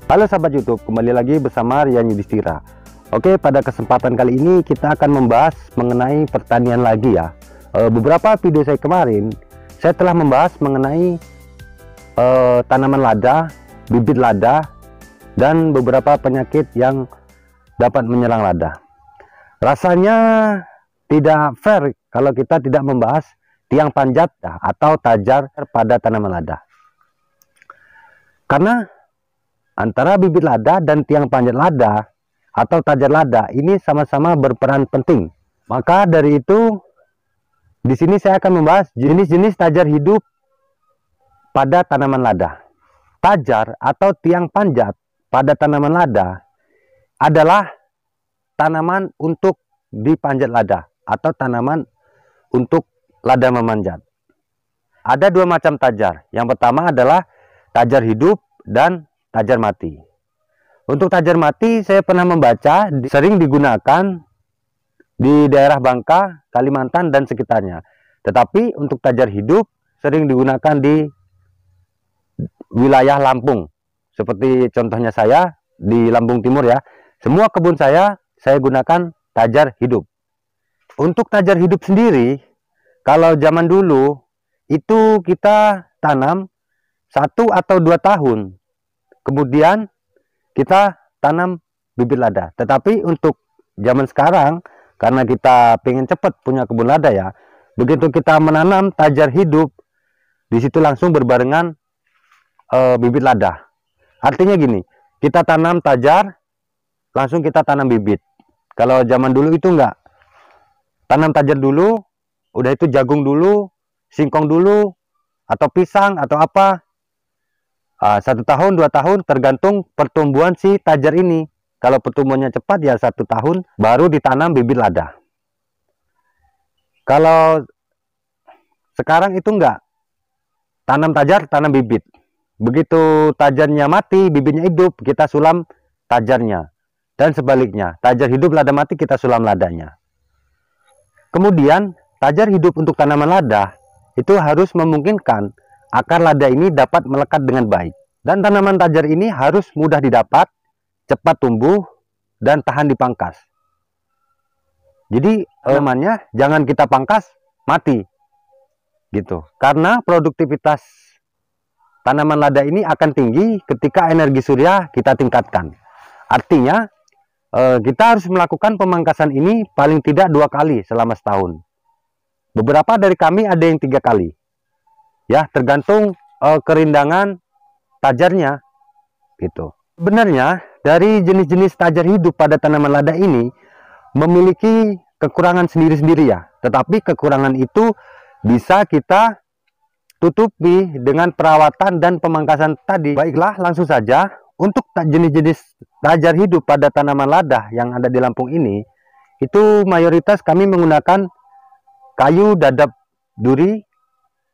Halo sahabat YouTube, kembali lagi bersama Rian Yudhistira. Oke, pada kesempatan kali ini kita akan membahas mengenai pertanian lagi ya. Beberapa video saya kemarin, saya telah membahas mengenai tanaman lada, bibit lada, dan beberapa penyakit yang dapat menyerang lada. Rasanya tidak fair kalau kita tidak membahas tiang panjat atau tajar pada tanaman lada. Karena antara bibit lada dan tiang panjat lada atau tajar lada ini sama-sama berperan penting. Maka dari itu, di sini saya akan membahas jenis-jenis tajar hidup pada tanaman lada. Tajar atau tiang panjat pada tanaman lada adalah tanaman untuk dipanjat lada atau tanaman untuk lada memanjat. Ada dua macam tajar. Yang pertama adalah tajar hidup dan tajar mati. Untuk tajar mati saya pernah membaca sering digunakan di daerah Bangka, Kalimantan dan sekitarnya. Tetapi untuk tajar hidup sering digunakan di wilayah Lampung. Seperti contohnya saya di Lampung Timur ya. Semua kebun saya gunakan tajar hidup. Untuk tajar hidup sendiri, kalau zaman dulu itu kita tanam 1 atau 2 tahun. Kemudian kita tanam bibit lada. Tetapi untuk zaman sekarang, karena kita pengen cepat punya kebun lada ya, begitu kita menanam tajar hidup, di situ langsung berbarengan bibit lada. Artinya gini, kita tanam tajar, langsung kita tanam bibit. Kalau zaman dulu itu enggak. Tanam tajar dulu, udah itu jagung dulu, singkong dulu, atau pisang, atau apa. 1 tahun, 2 tahun tergantung pertumbuhan si tajar ini. Kalau pertumbuhannya cepat ya 1 tahun baru ditanam bibit lada. Kalau sekarang itu enggak, tanam tajar, tanam bibit. Begitu tajarnya mati, bibitnya hidup, kita sulam tajarnya. Dan sebaliknya, tajar hidup, lada mati, kita sulam ladanya. Kemudian tajar hidup untuk tanaman lada itu harus memungkinkan akar lada ini dapat melekat dengan baik. Dan tanaman tajar ini harus mudah didapat, cepat tumbuh, dan tahan dipangkas. Jadi tanamannya jangan kita pangkas, mati. Gitu. Karena produktivitas tanaman lada ini akan tinggi ketika energi surya kita tingkatkan. Artinya, kita harus melakukan pemangkasan ini paling tidak 2 kali selama setahun. Beberapa dari kami ada yang 3 kali. Ya, tergantung kerindangan tajarnya gitu. Sebenarnya dari jenis-jenis tajar hidup pada tanaman lada ini memiliki kekurangan sendiri-sendiri ya. Tetapi kekurangan itu bisa kita tutupi dengan perawatan dan pemangkasan tadi. Baiklah, langsung saja untuk jenis-jenis tajar hidup pada tanaman lada yang ada di Lampung ini, itu mayoritas kami menggunakan kayu dadap duri,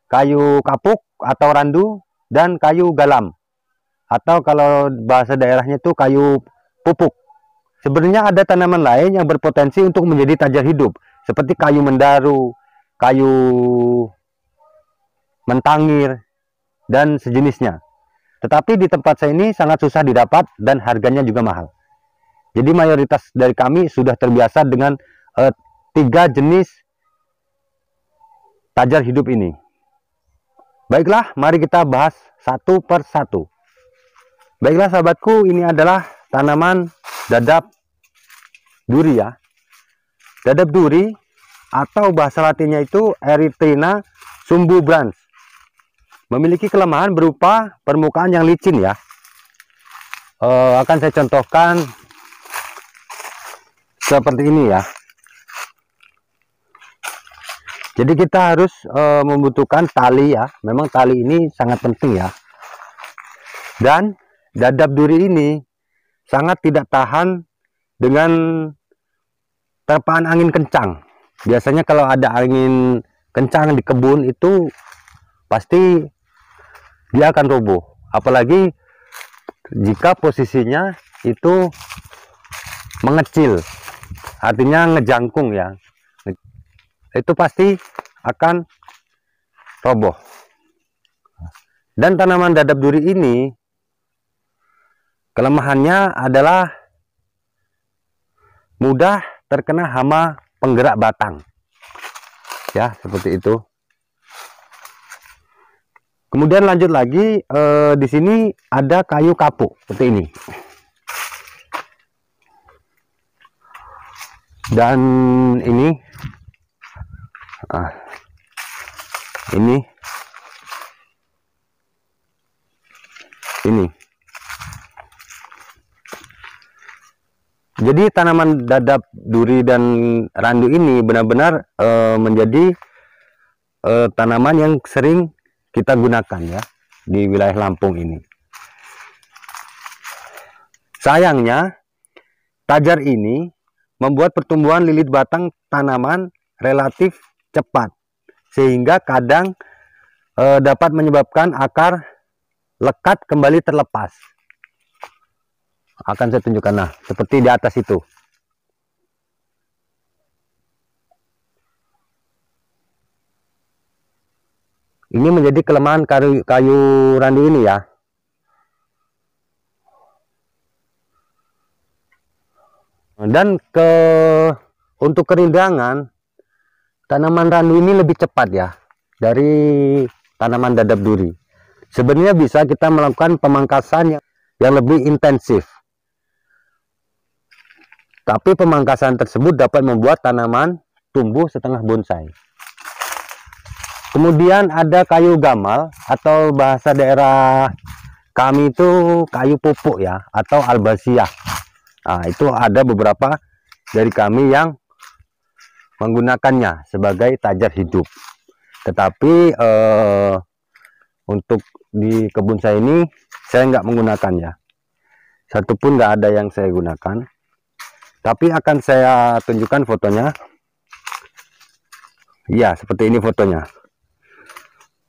kayu kapuk atau randu, dan kayu galam. Atau kalau bahasa daerahnya itu kayu pupuk. Sebenarnya ada tanaman lain yang berpotensi untuk menjadi tajar hidup. Seperti kayu mendaru, kayu mentangir, dan sejenisnya. Tetapi di tempat saya ini sangat susah didapat dan harganya juga mahal. Jadi mayoritas dari kami sudah terbiasa dengan 3 jenis tajar hidup ini. Baiklah, mari kita bahas satu per satu. Baiklah sahabatku, ini adalah tanaman dadap duri ya. Dadap duri atau bahasa latinnya itu Erythrina sumbubrans. Memiliki kelemahan berupa permukaan yang licin ya. Akan saya contohkan seperti ini ya. Jadi kita harus membutuhkan tali ya. Memang tali ini sangat penting ya. Dan dadap duri ini sangat tidak tahan dengan terpaan angin kencang. Biasanya kalau ada angin kencang di kebun itu pasti dia akan roboh. Apalagi jika posisinya itu mengecil. Artinya ngejangkung ya. Itu pasti akan roboh. Dan tanaman dadap duri ini Kelemahannya adalah mudah terkena hama penggerak batang. Ya, seperti itu. Kemudian lanjut lagi, di sini ada kayu kapuk seperti ini. Dan ini ini jadi tanaman dadap duri dan randu ini benar-benar menjadi tanaman yang sering kita gunakan ya di wilayah Lampung ini. Sayangnya tajar ini membuat pertumbuhan lilit batang tanaman relatif cepat, sehingga kadang dapat menyebabkan akar lekat kembali terlepas. Akan saya tunjukkan, nah seperti di atas itu. Ini menjadi kelemahan kayu randu ini ya. Dan untuk kerindangan, tanaman randu ini lebih cepat ya dari tanaman dadap duri. Sebenarnya bisa kita melakukan pemangkasan yang lebih intensif, tapi pemangkasan tersebut dapat membuat tanaman tumbuh setengah bonsai. Kemudian ada kayu gamal, atau bahasa daerah kami itu kayu pupuk ya, atau albasiah. Nah, itu ada beberapa dari kami yang menggunakannya sebagai tajar hidup. Tetapi untuk di kebun saya ini saya nggak menggunakannya. Satupun nggak ada yang saya gunakan. Tapi akan saya tunjukkan fotonya. Iya, seperti ini fotonya.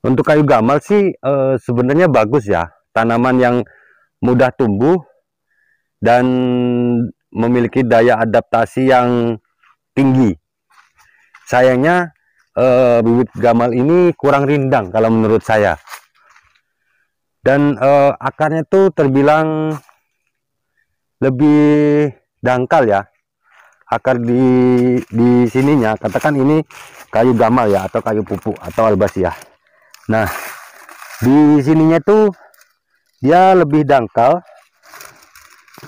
Untuk kayu gamal sih sebenarnya bagus ya. Tanaman yang mudah tumbuh dan memiliki daya adaptasi yang tinggi. Sayangnya bibit gamal ini kurang rindang kalau menurut saya. Dan akarnya tuh terbilang lebih dangkal ya. Akar di sininya, katakan ini kayu gamal ya, atau kayu pupuk atau albasiah. Nah, di sininya tuh dia lebih dangkal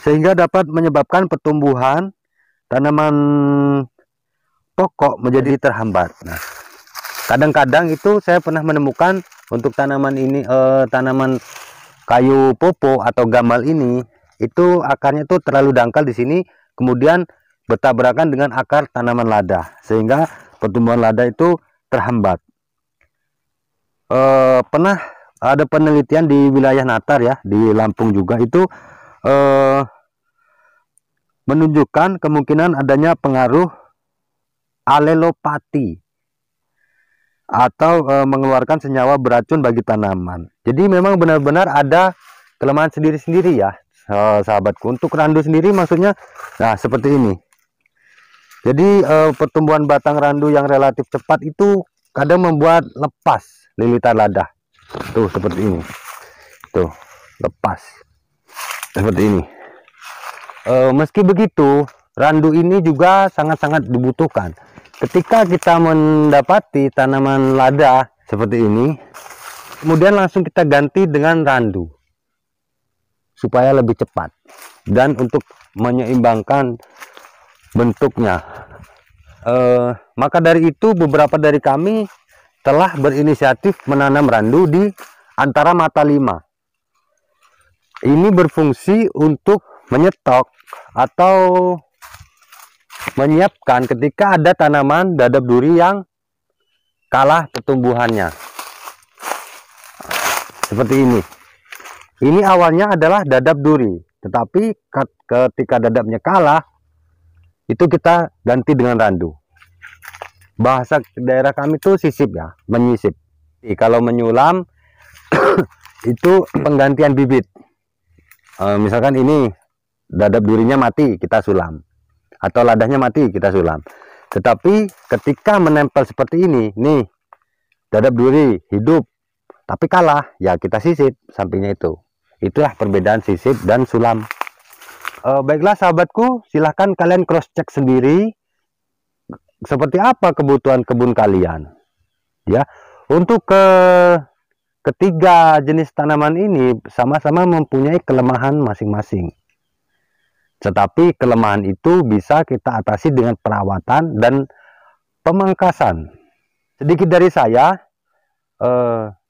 sehingga dapat menyebabkan pertumbuhan tanaman pokok menjadi terhambat. Nah, kadang-kadang itu saya pernah menemukan untuk tanaman ini, tanaman kayu popo atau gamal ini, itu akarnya tuh terlalu dangkal di sini, kemudian bertabrakan dengan akar tanaman lada, sehingga pertumbuhan lada itu terhambat. Pernah ada penelitian di wilayah Natar ya, di Lampung juga, itu menunjukkan kemungkinan adanya pengaruh alelopati atau mengeluarkan senyawa beracun bagi tanaman. Jadi memang benar-benar ada kelemahan sendiri-sendiri ya, sahabatku. Untuk randu sendiri maksudnya, nah seperti ini. Jadi pertumbuhan batang randu yang relatif cepat itu kadang membuat lepas lilitan lada. Tuh seperti ini. Tuh, lepas. Seperti ini. Meski begitu, randu ini juga sangat-sangat dibutuhkan. Ketika kita mendapati tanaman lada seperti ini, kemudian langsung kita ganti dengan randu supaya lebih cepat dan untuk menyeimbangkan bentuknya. Maka dari itu beberapa dari kami telah berinisiatif menanam randu di antara mata 5. Ini berfungsi untuk menyetok atau menyiapkan ketika ada tanaman dadap duri yang kalah pertumbuhannya. Seperti ini. Ini awalnya adalah dadap duri, tetapi ketika dadapnya kalah, itu kita ganti dengan randu. Bahasa daerah kami itu sisip ya, menyisip. Kalau menyulam itu penggantian bibit. Misalkan ini dadap durinya mati, kita sulam, atau ladahnya mati, kita sulam. Tetapi ketika menempel seperti ini, nih dadap duri hidup tapi kalah, ya kita sisip sampingnya itu. Itulah perbedaan sisip dan sulam. Baiklah sahabatku, silahkan kalian cross check sendiri seperti apa kebutuhan kebun kalian. Ya, untuk ketiga jenis tanaman ini sama-sama mempunyai kelemahan masing-masing. Tetapi kelemahan itu bisa kita atasi dengan perawatan dan pemangkasan. Sedikit dari saya,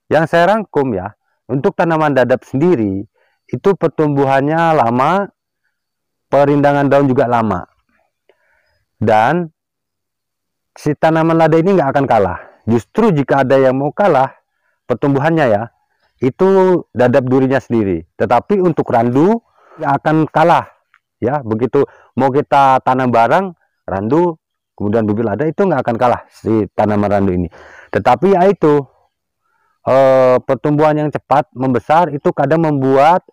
yang saya rangkum ya, untuk tanaman dadap sendiri, itu pertumbuhannya lama, perindangan daun juga lama. Dan si tanaman lada ini nggak akan kalah. Justru jika ada yang mau kalah, pertumbuhannya ya, itu dadap durinya sendiri. Tetapi untuk randu, nggak akan kalah. Ya, begitu mau kita tanam bareng, randu, kemudian bibit lada, itu nggak akan kalah si tanaman randu ini. Tetapi ya itu, pertumbuhan yang cepat membesar itu kadang membuat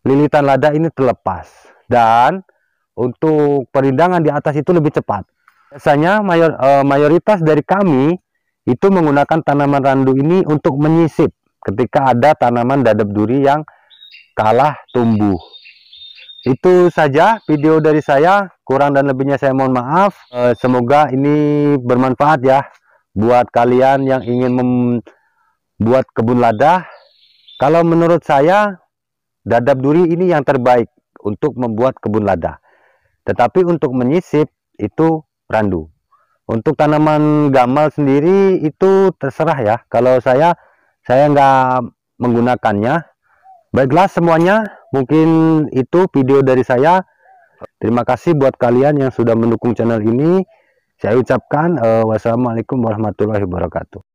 lilitan lada ini terlepas, dan untuk perindangan di atas itu lebih cepat. Biasanya mayoritas dari kami itu menggunakan tanaman randu ini untuk menyisip ketika ada tanaman dadap duri yang kalah tumbuh. Itu saja video dari saya, kurang dan lebihnya saya mohon maaf. Semoga ini bermanfaat ya buat kalian yang ingin membuat kebun lada. Kalau menurut saya, dadap duri ini yang terbaik untuk membuat kebun lada. Tetapi untuk menyisip itu randu. Untuk tanaman gamal sendiri itu terserah ya. Kalau saya nggak menggunakannya. Baiklah semuanya, mungkin itu video dari saya. Terima kasih buat kalian yang sudah mendukung channel ini. Saya ucapkan wassalamualaikum warahmatullahi wabarakatuh.